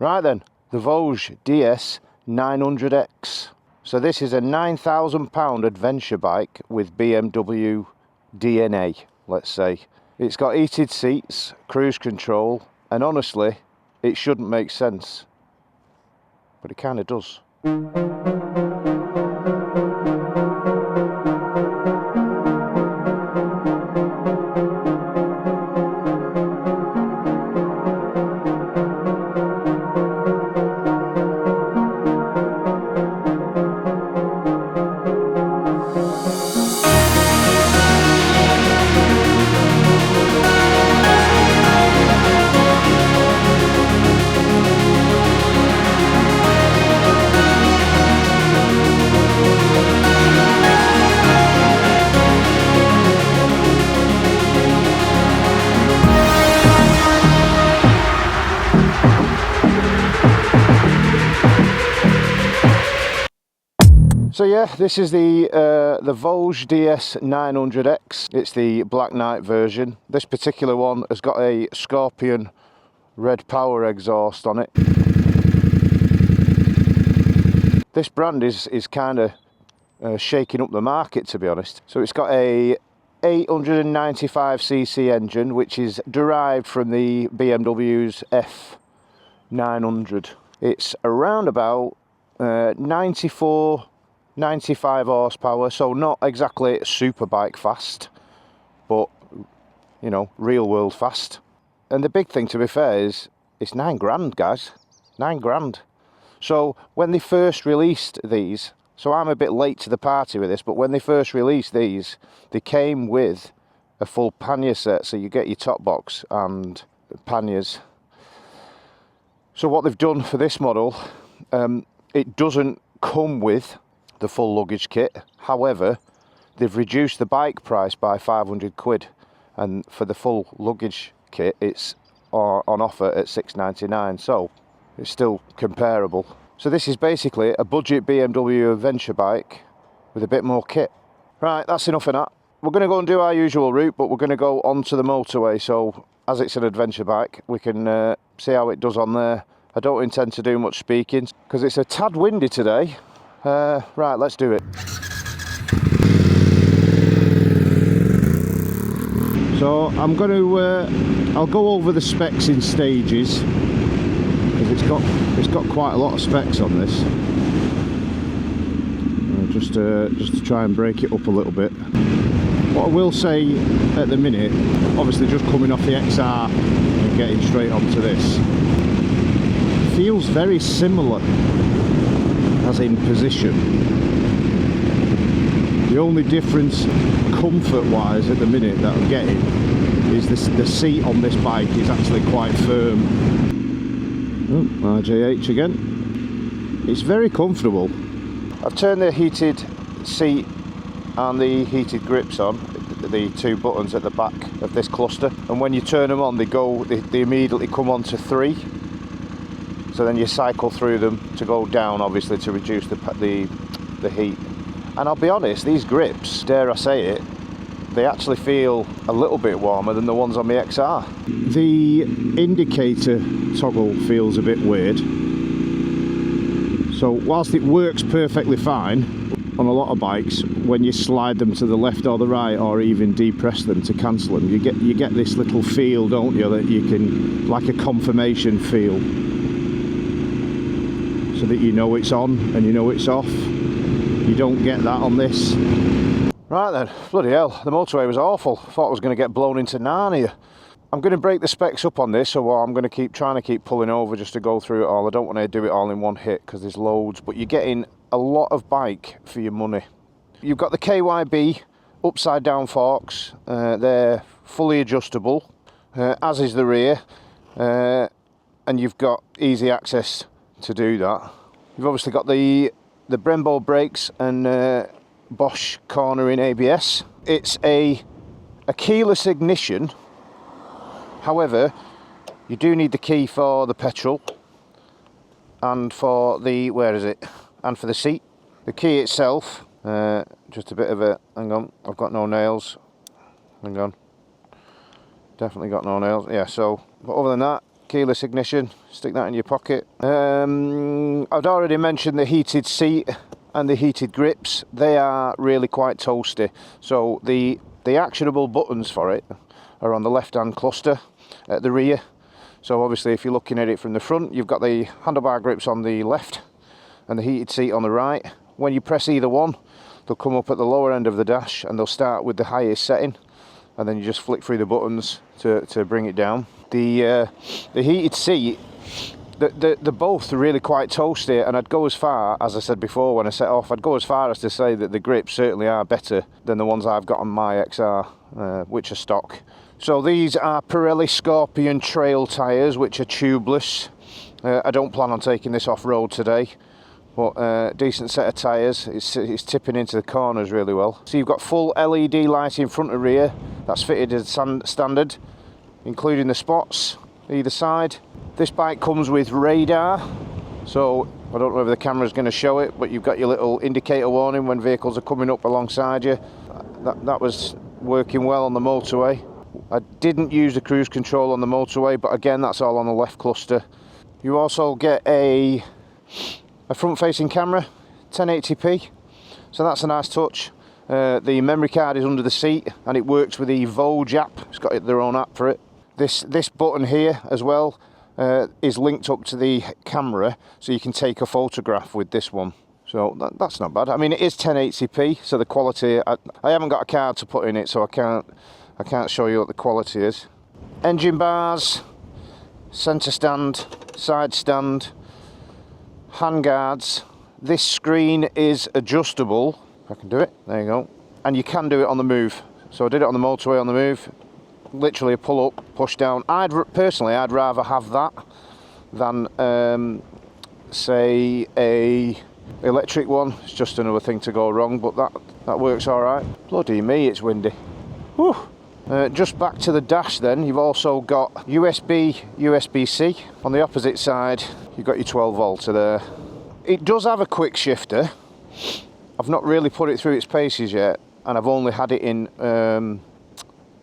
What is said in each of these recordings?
Right then, the Voge DS900X. So this is a £9,000 adventure bike with BMW DNA, let's say. It's got heated seats, cruise control, and honestly, it shouldn't make sense. But it kind of does. So yeah, this is the Voge DS900X. It's the Black Knight version. This particular one has got a Scorpion red power exhaust on it. This brand is kind of shaking up the market, to be honest. So it's got a 895cc engine, which is derived from the BMW's F900. It's around about 95 horsepower, so not exactly super bike fast, but you know, real world fast. And the big thing, to be fair, is it's £9 guys, £9. So when they first released these, so I'm a bit late to the party with this, but when they first released these, they came with a full pannier set, so you get your top box and panniers. So what they've done for this model, it doesn't come with the full luggage kit. However, they've reduced the bike price by 500 quid, and for the full luggage kit it's on offer at £699, so it's still comparable. So this is basically a budget BMW adventure bike with a bit more kit. Right, that's enough of that. We're going to go and do our usual route, but we're going to go onto the motorway, so as it's an adventure bike we can see how it does on there. I don't intend to do much speaking because it's a tad windy today. Right, let's do it. So I'm going to, I'll go over the specs in stages because it's got quite a lot of specs on this. Just to try and break it up a little bit. What I will say at the minute, obviously just coming off the XR and getting straight onto this, feels very similar as in position. The only difference comfort wise at the minute that I'm getting is the seat on this bike is actually quite firm. Oh, RJH again. It's very comfortable. I've turned the heated seat and the heated grips on, the two buttons at the back of this cluster, and when you turn them on they immediately come on to 3. So then you cycle through them to go down, obviously, to reduce the heat. And I'll be honest, these grips, dare I say it, they actually feel a little bit warmer than the ones on the XR. The indicator toggle feels a bit weird. So whilst it works perfectly fine on a lot of bikes, when you slide them to the left or the right, or even depress them to cancel them, you get this little feel, don't you, that you can, like a confirmation feel, so that you know it's on and you know it's off. You don't get that on this. Right then, bloody hell, the motorway was awful. Thought I was going to get blown into Narnia. I'm going to break the specs up on this, so I'm going to keep pulling over just to go through it all. I don't want to do it all in one hit because there's loads, but you're getting a lot of bike for your money. You've got the KYB upside down forks. They're fully adjustable, as is the rear, and you've got easy access to do that. You've obviously got the Brembo brakes and Bosch cornering ABS. It's a keyless ignition. However, you do need the key for the petrol and for the, and for the seat. The key itself, just a bit of a, hang on, I've got no nails. Hang on. Definitely got no nails. Yeah, so, but other than that, keyless ignition, stick that in your pocket. I'd already mentioned the heated seat and the heated grips. They are really quite toasty, so the actionable buttons for it are on the left hand cluster at the rear. So obviously if you're looking at it from the front, you've got the handlebar grips on the left and the heated seat on the right. When you press either one, they'll come up at the lower end of the dash and they'll start with the highest setting, and then you just flick through the buttons to bring it down. The heated seat, they're both really quite toasty, and I'd go as far, as I said before when I set off, I'd go as far as to say that the grips certainly are better than the ones I've got on my XR, which are stock. So these are Pirelli Scorpion Trail tyres, which are tubeless. I don't plan on taking this off-road today, but decent set of tyres. It's tipping into the corners really well. So you've got full LED lighting front and rear. That's fitted as standard, including the spots either side. This bike comes with radar, so I don't know if the camera's going to show it, but you've got your little indicator warning when vehicles are coming up alongside you. That was working well on the motorway. I didn't use the cruise control on the motorway, but again, that's all on the left cluster. You also get a front-facing camera, 1080p, so that's a nice touch. The memory card is under the seat, and it works with the Voge app. It's got their own app for it. This button here as well is linked up to the camera, so you can take a photograph with this one. So that's not bad. I mean, it is 1080p, so the quality, I haven't got a card to put in it, so I can't show you what the quality is. Engine bars, centre stand, side stand, handguards. This screen is adjustable. If I can do it, there you go. And you can do it on the move. So I did it on the motorway on the move. Literally a pull up, push down. Personally, I'd rather have that than say a electric one. It's just another thing to go wrong, but that works all right. Bloody me, it's windy. Whew. Just back to the dash then, you've also got USB-C. On the opposite side, you've got your 12 volter there. It does have a quick shifter. I've not really put it through its paces yet, and I've only had it in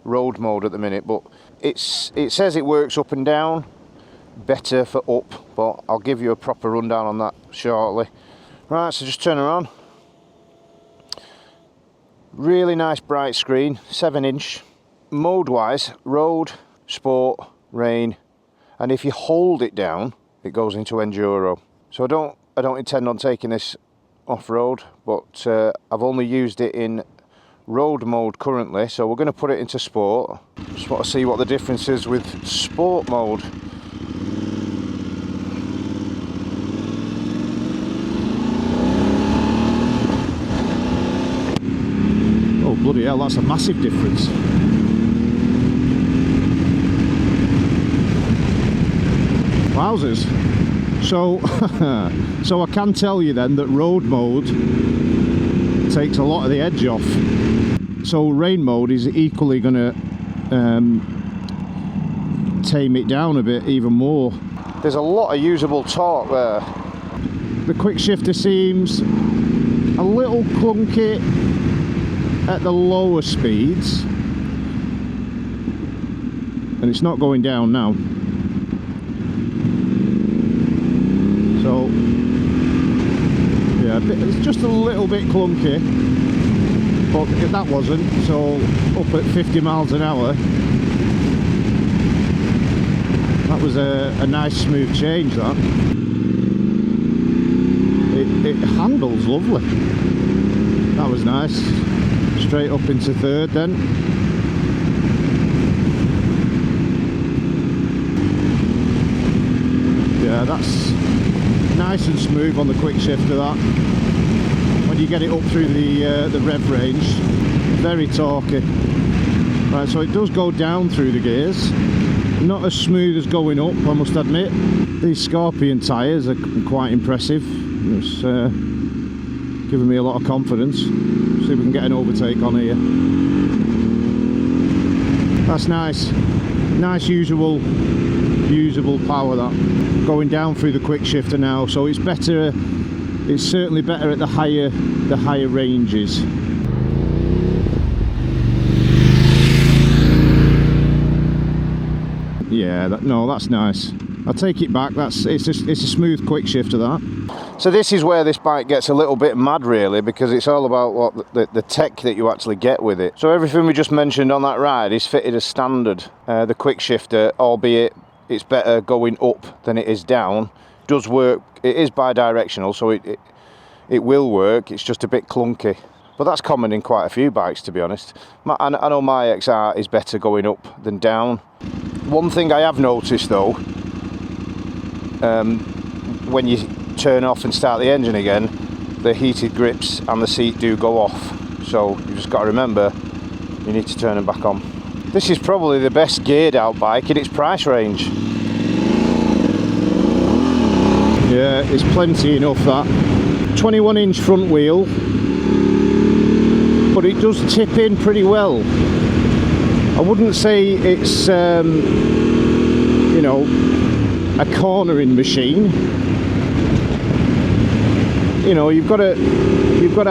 road mode at the minute, but it says it works up and down, better for up, but I'll give you a proper rundown on that shortly. Right, so just turn her on. Really nice bright screen, 7-inch. Mode wise, road, sport, rain, and if you hold it down, it goes into enduro. So I don't intend on taking this off-road, but I've only used it in road mode currently, so we're going to put it into sport. Just want to see what the difference is with sport mode. Oh bloody hell, that's a massive difference. Wowzers. So I can tell you then that road mode takes a lot of the edge off. So rain mode is equally going to tame it down a bit even more. There's a lot of usable torque there. The quick shifter seems a little clunky at the lower speeds, and it's not going down now. So yeah, it's just a little bit clunky, but that wasn't. So up at 50 miles an hour, that was a nice smooth change. That it handles lovely. That was nice. Straight up into third then. Yeah, that's nice and smooth on the quick shifter. That when you get it up through the rev range, very torquey. Right, so it does go down through the gears, not as smooth as going up, I must admit. These Scorpion tyres are quite impressive. It's giving me a lot of confidence. See if we can get an overtake on here. That's nice. Nice usable power, that. Going down through the quick shifter now, so it's better. It's certainly better at the higher ranges. Yeah, no, that's nice. I'll take it back. It's a smooth quick shifter, that. So this is where this bike gets a little bit mad, really, because it's all about what the tech that you actually get with it. So everything we just mentioned on that ride is fitted as standard. The quick shifter, albeit it's better going up than it is down, does work. It is bi-directional, so it will work. It's just a bit clunky. But that's common in quite a few bikes, to be honest. I know my XR is better going up than down. One thing I have noticed, though, when you turn off and start the engine again, the heated grips and the seat do go off. So you just got to remember, you need to turn them back on. This is probably the best geared out bike in its price range. Yeah, it's plenty enough, that. 21-inch front wheel, but it does tip in pretty well. I wouldn't say it's, you know, a cornering machine. You know, you've got to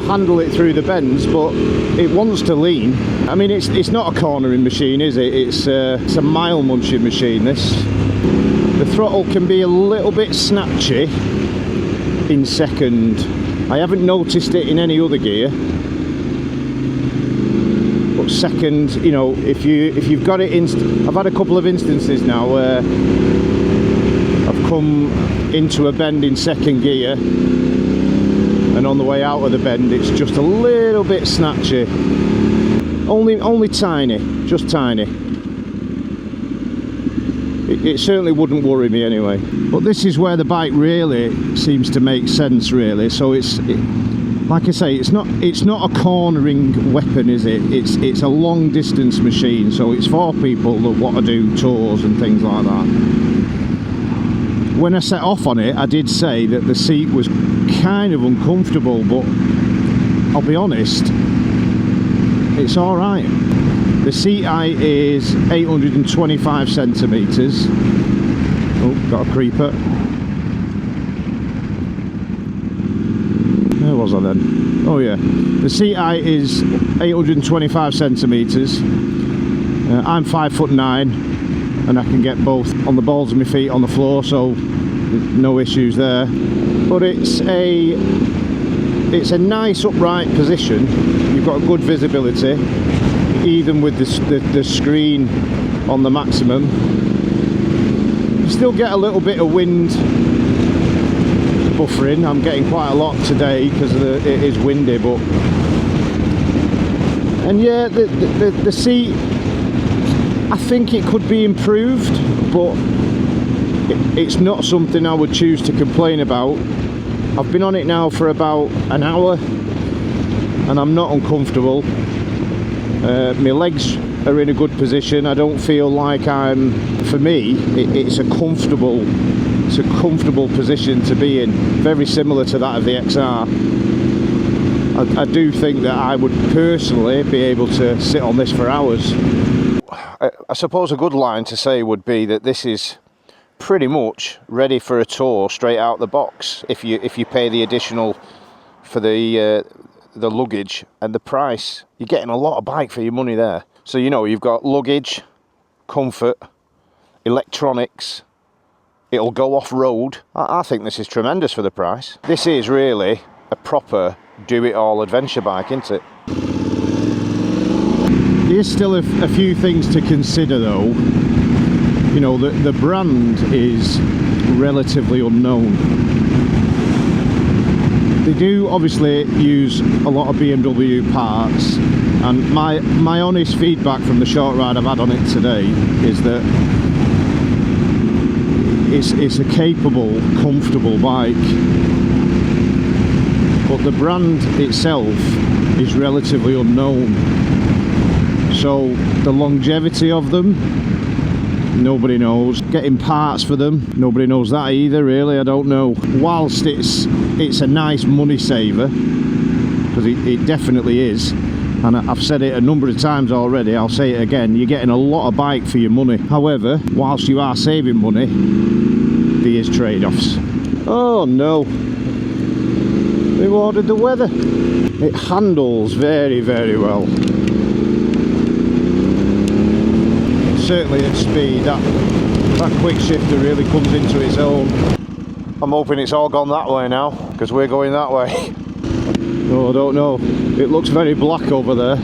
handle it through the bends, but it wants to lean. I mean, it's not a cornering machine, is it? It's a mile munching machine, this. The throttle can be a little bit snatchy in second. I haven't noticed it in any other gear. But second, you know, if you've got it I've had a couple of instances now where I've come into a bend in second gear, and on the way out of the bend it's just a little bit snatchy. Only tiny, just tiny. It certainly wouldn't worry me anyway. But this is where the bike really seems to make sense, really. So like I say, it's not a cornering weapon, is it? It's a long distance machine, so it's for people that want to do tours and things like that. When I set off on it, I did say that the seat was kind of uncomfortable, but I'll be honest, it's all right. The seat height is 825 centimetres. Oh, got a creeper. Where was I then? Oh yeah. The seat height is 825 centimetres. I'm 5'9", and I can get both on the balls of my feet on the floor, so no issues there. But it's a nice upright position. You've got good visibility, even with the screen on the maximum. You still get a little bit of wind buffering. I'm getting quite a lot today because it is windy, but and yeah, the seat, I think it could be improved, but it's not something I would choose to complain about. I've been on it now for about an hour and I'm not uncomfortable. My legs are in a good position. I don't feel like for me, it's a comfortable position to be in, very similar to that of the XR. I do think that I would personally be able to sit on this for hours. I suppose a good line to say would be that this is pretty much ready for a tour straight out the box if you pay the additional for the luggage and the price. You're getting a lot of bike for your money there. So you know, you've got luggage, comfort, electronics, it'll go off-road. I think this is tremendous for the price. This is really a proper do-it-all adventure bike, isn't it? There's still a few things to consider though. You know, the brand is relatively unknown. They do obviously use a lot of BMW parts, and my honest feedback from the short ride I've had on it today is that it's a capable, comfortable bike, but the brand itself is relatively unknown. So the longevity of them, nobody knows. Getting parts for them, nobody knows that either, really. I don't know. Whilst it's a nice money saver, because it definitely is, and I've said it a number of times already, I'll say it again, you're getting a lot of bike for your money. However, whilst you are saving money, there is trade-offs. Oh no, they've ordered the weather. It handles very, very well. Certainly at speed, That quick shifter really comes into its own. I'm hoping it's all gone that way now, because we're going that way. Oh, I don't know. It looks very black over there.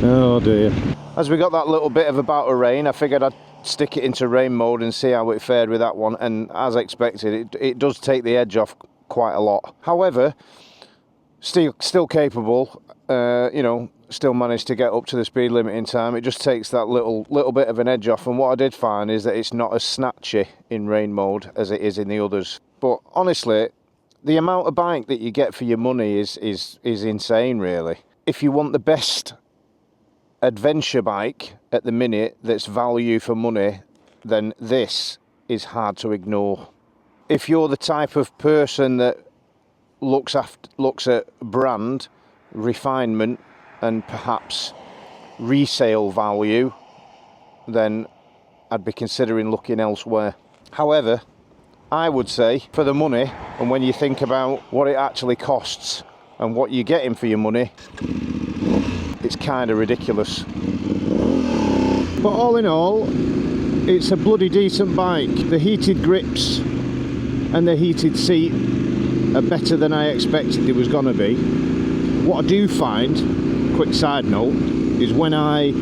Oh dear. As we got that little bit of a bout of rain, I figured I'd stick it into rain mode and see how it fared with that one, and as expected, it does take the edge off quite a lot. However, still capable, you know, still managed to get up to the speed limit in time. It just takes that little bit of an edge off, and what I did find is that it's not as snatchy in rain mode as it is in the others. But honestly, the amount of bike that you get for your money is insane, really. If you want the best adventure bike at the minute that's value for money, then this is hard to ignore. If you're the type of person that looks at brand, refinement, and perhaps resale value, then I'd be considering looking elsewhere. However, I would say for the money, and when you think about what it actually costs and what you're getting for your money, it's kind of ridiculous. But all in all, it's a bloody decent bike. The heated grips and the heated seat are better than I expected it was going to be. What I do find, quick side note, is when I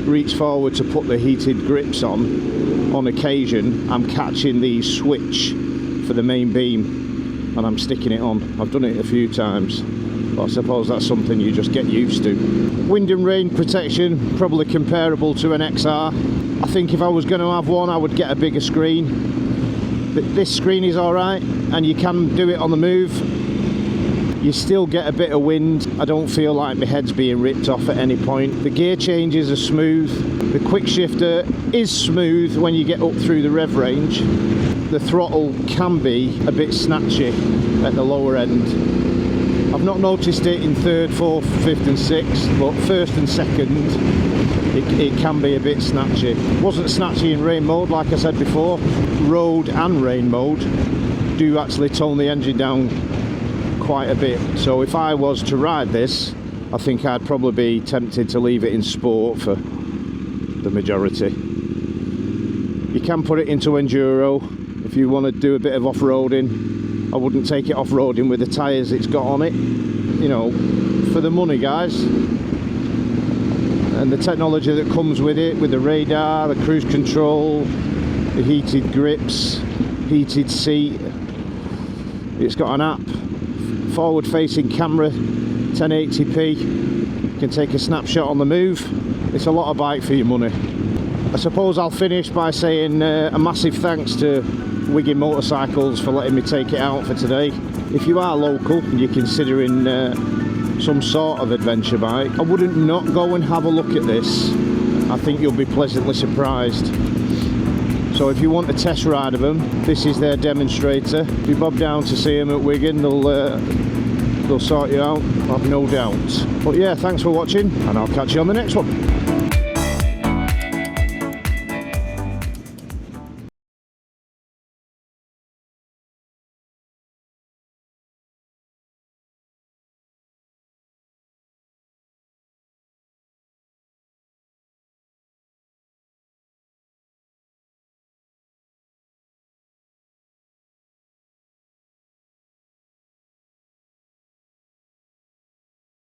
reach forward to put the heated grips on occasion, I'm catching the switch for the main beam and I'm sticking it on. I've done it a few times, but I suppose that's something you just get used to. Wind and rain protection, probably comparable to an XR. I think if I was going to have one, I would get a bigger screen. But this screen is alright, and you can do it on the move. You still get a bit of wind. I don't feel like my head's being ripped off at any point. The gear changes are smooth. The quick shifter is smooth when you get up through the rev range. The throttle can be a bit snatchy at the lower end. I've not noticed it in third, fourth, fifth and sixth, but first and second it can be a bit snatchy. Wasn't snatchy in rain mode, like I said before. Road and rain mode do actually tone the engine down quite a bit. So if I was to ride this, I think I'd probably be tempted to leave it in sport for the majority. You can put it into enduro if you want to do a bit of off-roading. I wouldn't take it off-roading with the tyres it's got on it. You know, for the money, guys, and the technology that comes with it, with the radar, the cruise control, the heated grips, heated seat. It's got an app, forward-facing camera, 1080p. You can take a snapshot on the move. It's a lot of bike for your money. I suppose I'll finish by saying a massive thanks to Wigan Motorcycles for letting me take it out for today. If you are local and you're considering some sort of adventure bike, I wouldn't not go and have a look at this. I think you'll be pleasantly surprised. So if you want a test ride of them, this is their demonstrator. If you bob down to see them at Wigan, they'll sort you out, I've no doubt. But yeah, thanks for watching, and I'll catch you on the next one.